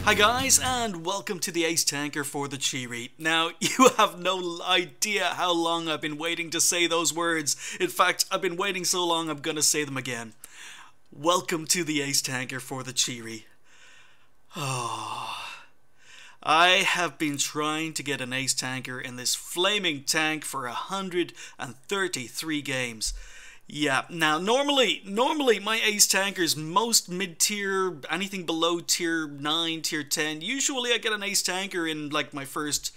Hi guys, and welcome to the Ace Tanker for the Chiri. Now, you have no idea how long I've been waiting to say those words. In fact, I've been waiting so long I'm gonna say them again. Welcome to the Ace Tanker for the Chiri. Oh, I have been trying to get an Ace Tanker in this flaming tank for 133 games. Yeah, now normally my ace tankers, most mid-tier, anything below tier 9, tier 10, usually I get an ace tanker in like my first,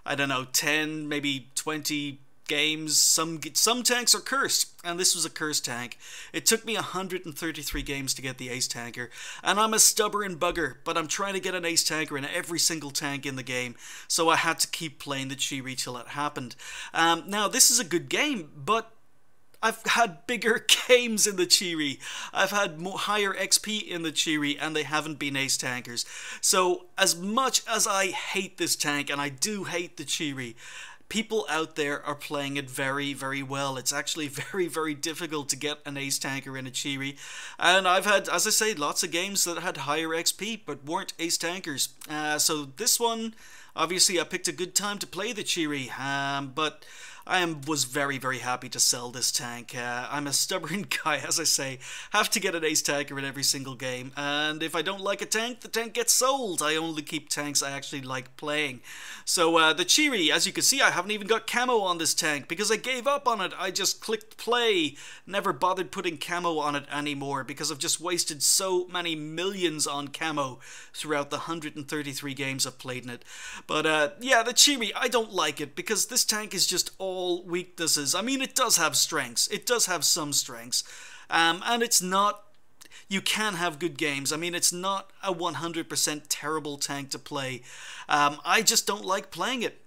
I don't know, 10, maybe 20 games. Some tanks are cursed, and this was a cursed tank. It took me 133 games to get the ace tanker, and I'm a stubborn bugger, but I'm trying to get an ace tanker in every single tank in the game, so I had to keep playing the Chiri till it happened. Now, this is a good game, but I've had bigger games in the Chiri. I've had higher XP in the Chiri, and they haven't been ace tankers. So as much as I hate this tank, and I do hate the Chiri, people out there are playing it very, very well. It's actually very, very difficult to get an ace tanker in a Chiri. And I've had, as I say, lots of games that had higher XP, but weren't ace tankers. So this one, obviously I picked a good time to play the Chiri, but I was very, very happy to sell this tank. I'm a stubborn guy, as I say. Have to get an ace tanker in every single game, and if I don't like a tank, the tank gets sold. I only keep tanks I actually like playing. So the Chiri, as you can see, I haven't even got camo on this tank because I gave up on it. I just clicked play, never bothered putting camo on it anymore because I've just wasted so many millions on camo throughout the 133 games I've played in it. But yeah, the Chiri, I don't like it because this tank is just all weaknesses. I mean, it does have strengths. It does have some strengths. And it's not... You can have good games. I mean, it's not a 100% terrible tank to play. I just don't like playing it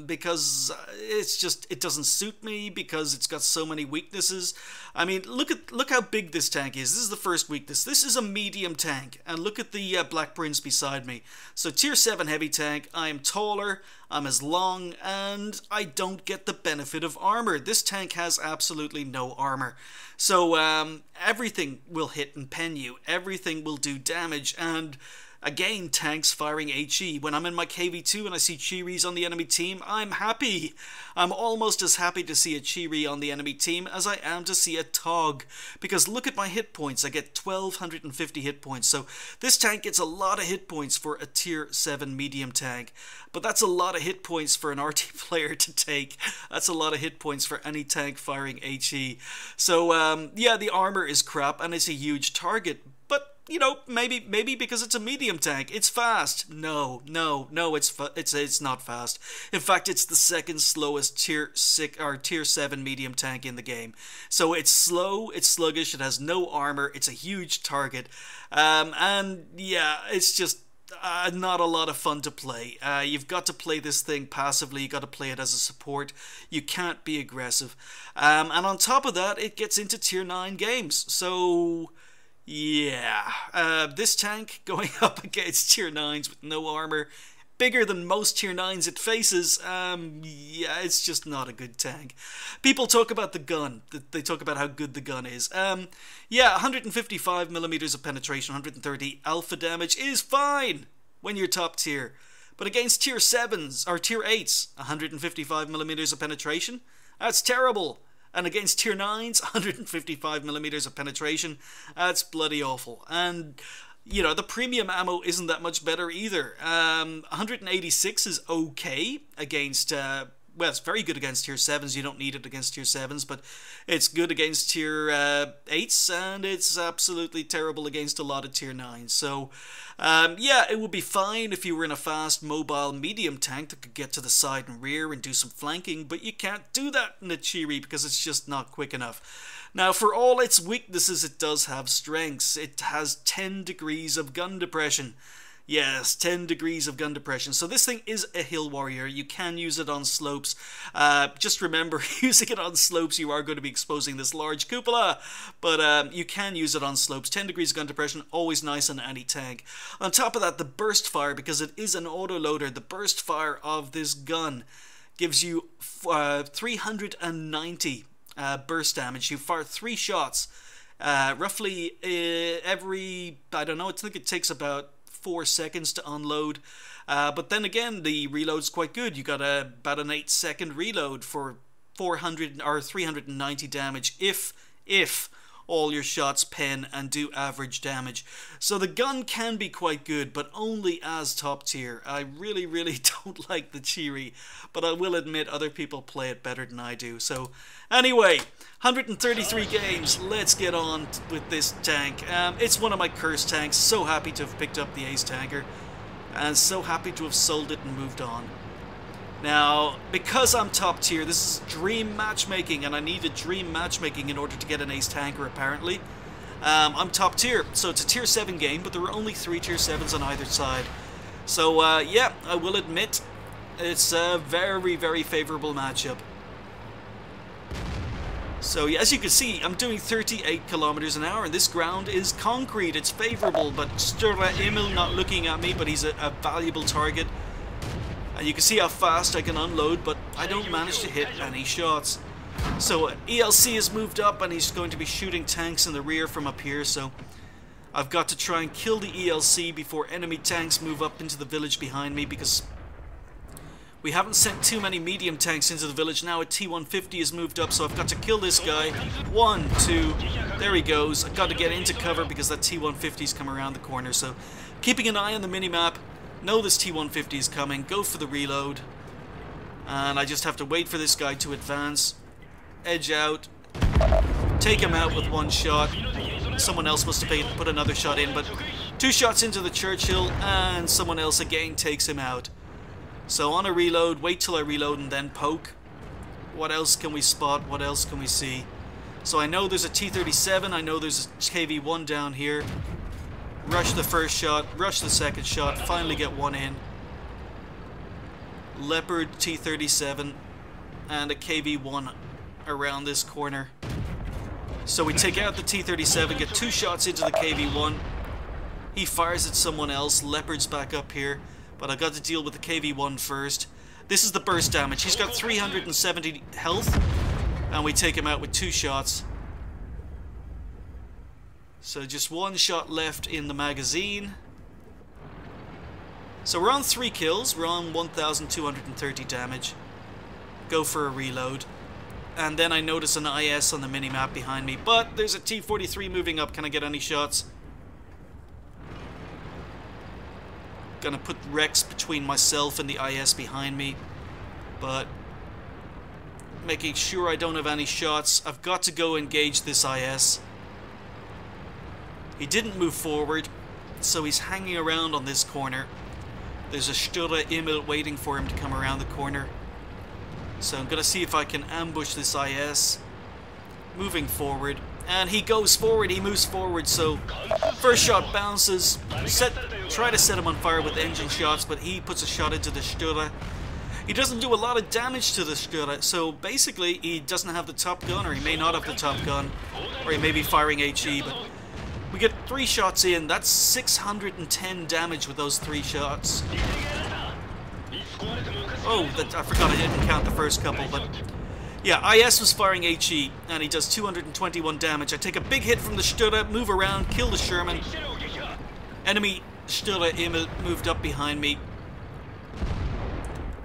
because it doesn't suit me because it's got so many weaknesses. I mean, look how big this tank is. This is the first weakness. This is a medium tank, and look at the Black Prince beside me. So tier 7 heavy tank. I am taller, I'm as long, and I don't get the benefit of armor. This tank has absolutely no armor. So everything will hit and pen you. Everything will do damage, and again, tanks firing HE. When I'm in my KV2 and I see Chiris on the enemy team, I'm happy. I'm almost as happy to see a Chiri on the enemy team as I am to see a Tog. Because look at my hit points. I get 1250 hit points. So this tank gets a lot of hit points for a tier 7 medium tank. But that's a lot of hit points for an RT player to take. That's a lot of hit points for any tank firing HE. So yeah, the armor is crap and it's a huge target. But you know, maybe because it's a medium tank, it's fast. No, it's not fast. In fact, it's the second slowest tier 6 or tier 7 medium tank in the game. So it's slow, it's sluggish, it has no armor, it's a huge target, and yeah, it's just not a lot of fun to play. You've got to play this thing passively. You got to play it as a support. You can't be aggressive, and on top of that, it gets into tier 9 games. So yeah, this tank going up against tier 9s with no armor, bigger than most tier 9s it faces, yeah, it's just not a good tank. People talk about the gun, they talk about how good the gun is. Yeah, 155mm of penetration, 130 alpha damage is fine when you're top tier. But against tier 7s, or tier 8s, 155mm of penetration, that's terrible. And against tier 9s, 155mm of penetration, that's bloody awful. And, you know, the premium ammo isn't that much better either. 186 is okay against, well, it's very good against tier 7s. You don't need it against tier 7s, but it's good against tier 8s, and it's absolutely terrible against a lot of tier 9s. So, yeah, it would be fine if you were in a fast, mobile, medium tank that could get to the side and rear and do some flanking, but you can't do that in a Chiri because it's just not quick enough. Now, for all its weaknesses, it does have strengths. It has 10 degrees of gun depression. Yes, 10 degrees of gun depression. So this thing is a hill warrior. You can use it on slopes. Just remember, using it on slopes, you are going to be exposing this large cupola. But you can use it on slopes. 10 degrees gun depression, always nice on any tank. On top of that, the burst fire, because it is an autoloader, the burst fire of this gun gives you 390 burst damage. You fire 3 shots. Roughly every, I don't know, I think it takes about 4 seconds to unload. But then again, the reload's quite good. You got about an 8-second reload for 400 or 390 damage if all your shots pen and do average damage. So the gun can be quite good, but only as top tier. I really don't like the Chiri, but I will admit other people play it better than I do. So anyway, 133 games, let's get on with this tank. It's one of my cursed tanks. So happy to have picked up the Ace Tanker, and so happy to have sold it and moved on. Now, because I'm top tier, this is dream matchmaking, and I need a dream matchmaking in order to get an Ace Tanker, apparently. I'm top tier, so it's a tier 7 game, but there are only 3 tier 7s on either side. So, yeah, I will admit, it's a very favorable matchup. So, yeah, as you can see, I'm doing 38 kilometers an hour, and this ground is concrete. It's favorable, but Sturla Emil not looking at me, but he's a valuable target. And you can see how fast I can unload, but I don't manage to hit any shots. So ELC has moved up, and he's going to be shooting tanks in the rear from up here, so I've got to try and kill the ELC before enemy tanks move up into the village behind me, because we haven't sent too many medium tanks into the village. Now a T-150 has moved up, so I've got to kill this guy. 1, 2, there he goes. I've got to get into cover because that T-150's come around the corner, so keeping an eye on the minimap. Know this T-150 is coming, go for the reload, and I just have to wait for this guy to advance, edge out, take him out with 1 shot. Someone else must have put another shot in, but 2 shots into the Churchill, and someone else again takes him out. So on a reload, wait till I reload and then poke. What else can we spot? What else can we see? So I know there's a T-37, I know there's a KV-1 down here. Rush the first shot, rush the second shot, finally get 1 in. Leopard, T-37, and a KV-1 around this corner. So we take out the T-37, get 2 shots into the KV-1. He fires at someone else, Leopard's back up here, but I've got to deal with the KV-1 first. This is the burst damage. He's got 370 health, and we take him out with 2 shots. So just 1 shot left in the magazine. So we're on 3 kills. We're on 1,230 damage. Go for a reload. And then I notice an IS on the minimap behind me. But there's a T-43 moving up. Can I get any shots? Gonna put Rex between myself and the IS behind me. But making sure I don't have any shots. I've got to go engage this IS. He didn't move forward, so he's hanging around on this corner. There's a Sturla Emil waiting for him to come around the corner. So I'm going to see if I can ambush this IS. Moving forward. And he goes forward, he moves forward, so first shot bounces. Try to set him on fire with engine shots, but he puts a shot into the Sturla. He doesn't do a lot of damage to the Sturla, so basically he doesn't have the top gun, or he may not have the top gun, or he may be firing HE, but we get 3 shots in. That's 610 damage with those 3 shots. Oh, I forgot I didn't count the first couple, but yeah, IS was firing HE, and he does 221 damage. I take a big hit from the Sturla, move around, kill the Sherman. Enemy Sturla Emil moved up behind me.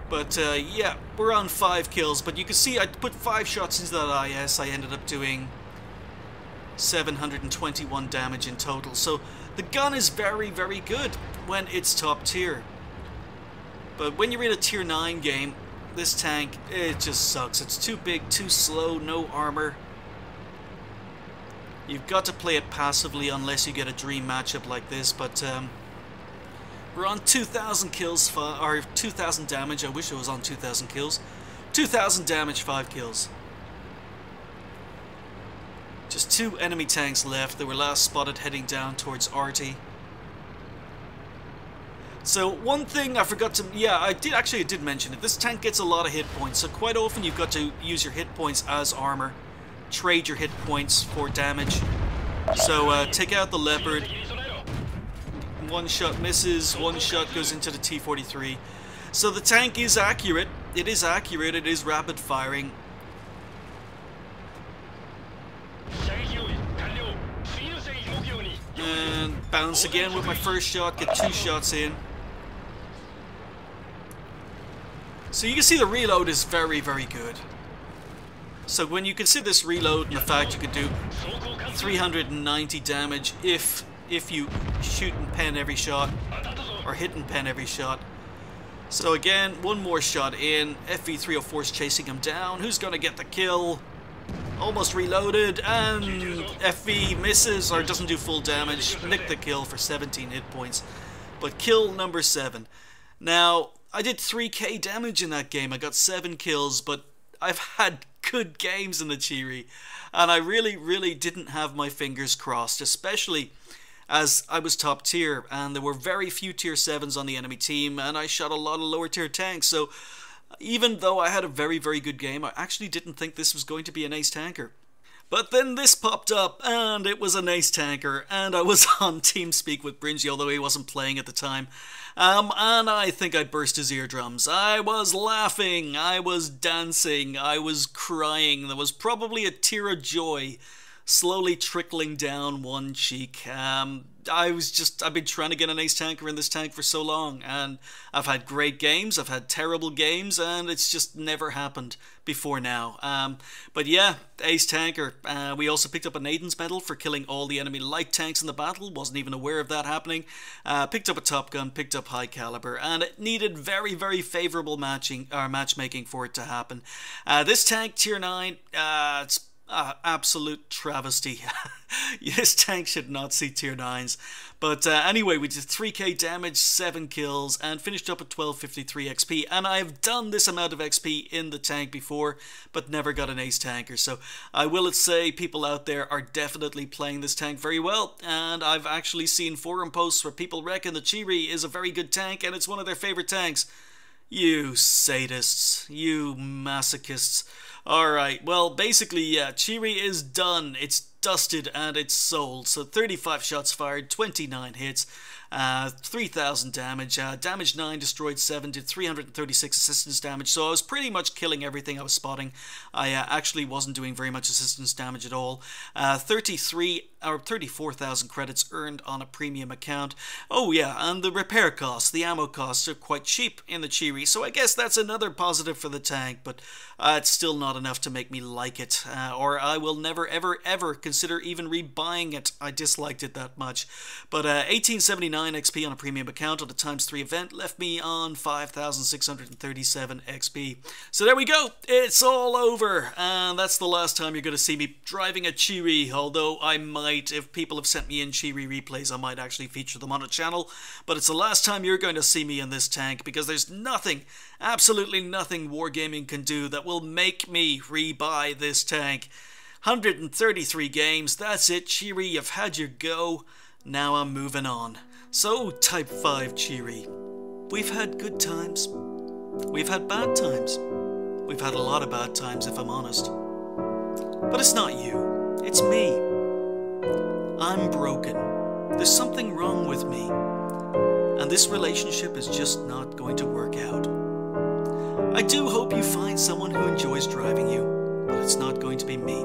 But yeah, we're on 5 kills, but you can see I put 5 shots into that IS. I ended up doing 721 damage in total. So the gun is very good when it's top tier. But when you're in a tier 9 game, this tank, it just sucks. It's too big, too slow, no armor. You've got to play it passively unless you get a dream matchup like this, but we're on 2,000 kills, or 2,000 damage. I wish it was on 2,000 kills. 2,000 damage, 5 kills. Just 2 enemy tanks left. They were last spotted heading down towards Arty. So one thing I forgot to... Yeah, I did mention it. This tank gets a lot of hit points. So quite often you've got to use your hit points as armor. Trade your hit points for damage. So take out the Leopard. 1 shot misses. 1 shot goes into the T-43. So the tank is accurate. It is accurate. It is rapid firing. And Bounce again with my first shot, get 2 shots in. So you can see the reload is very, very good. So when you consider this reload and the fact you could do 390 damage if you shoot and pen every shot, or hit and pen every shot. So again, one more shot in. FV304 is chasing him down. Who's going to get the kill? Almost reloaded, and FV misses or doesn't do full damage. Nick the kill for 17 hit points. But kill number 7. Now, I did 3k damage in that game. I got 7 kills, but I've had good games in the Chiri, and I really didn't have my fingers crossed, especially as I was top tier, and there were very few tier 7s on the enemy team, and I shot a lot of lower tier tanks, so even though I had a very good game, I actually didn't think this was going to be an ace tanker. But then this popped up, and it was an ace tanker, and I was on TeamSpeak with Bringy, although he wasn't playing at the time. And I think I burst his eardrums. I was laughing, I was dancing, I was crying. There was probably a tear of joy slowly trickling down one cheek. I've been trying to get an ace tanker in this tank for so long, and I've had great games, I've had terrible games, and it's just never happened before now. But yeah, ace tanker. We also picked up an Aiden's medal for killing all the enemy light tanks in the battle. Wasn't even aware of that happening. Picked up a top gun, picked up high caliber, and it needed very favorable matchmaking for it to happen. This tank, tier 9, it's absolute travesty. This tank should not see tier 9s. But anyway, we did 3k damage, 7 kills, and finished up at 1253 XP. And I've done this amount of XP in the tank before, but never got an ace tanker. So I will say people out there are definitely playing this tank very well. And I've actually seen forum posts where people reckon the Chiri is a very good tank and it's one of their favorite tanks. You sadists, you masochists. Alright, well, basically, yeah, Chiri is done. It's dusted and it's sold. So 35 shots fired, 29 hits, 3,000 damage, damage 9, destroyed 7, did 336 assistance damage. So I was pretty much killing everything I was spotting. I actually wasn't doing very much assistance damage at all. 34,000 credits earned on a premium account. Oh yeah, and the repair costs, the ammo costs are quite cheap in the Chiri, so I guess that's another positive for the tank, but it's still not enough to make me like it, or I will never ever consider even rebuying it. I disliked it that much. But 1879 XP on a premium account on the ×3 event left me on 5,637 XP. So there we go, it's all over, and that's the last time you're going to see me driving a Chiri, although I might, if people have sent me in Chiri replays, I might actually feature them on a channel, but it's the last time you're going to see me in this tank, because there's nothing, absolutely nothing Wargaming can do that will make me rebuy this tank. 133 games, that's it, Chiri, you've had your go, now I'm moving on. So, Type 5 Chiri, we've had good times, we've had bad times, we've had a lot of bad times if I'm honest, but it's not you, it's me. I'm broken, there's something wrong with me, and this relationship is just not going to work out. I do hope you find someone who enjoys driving you, but it's not going to be me.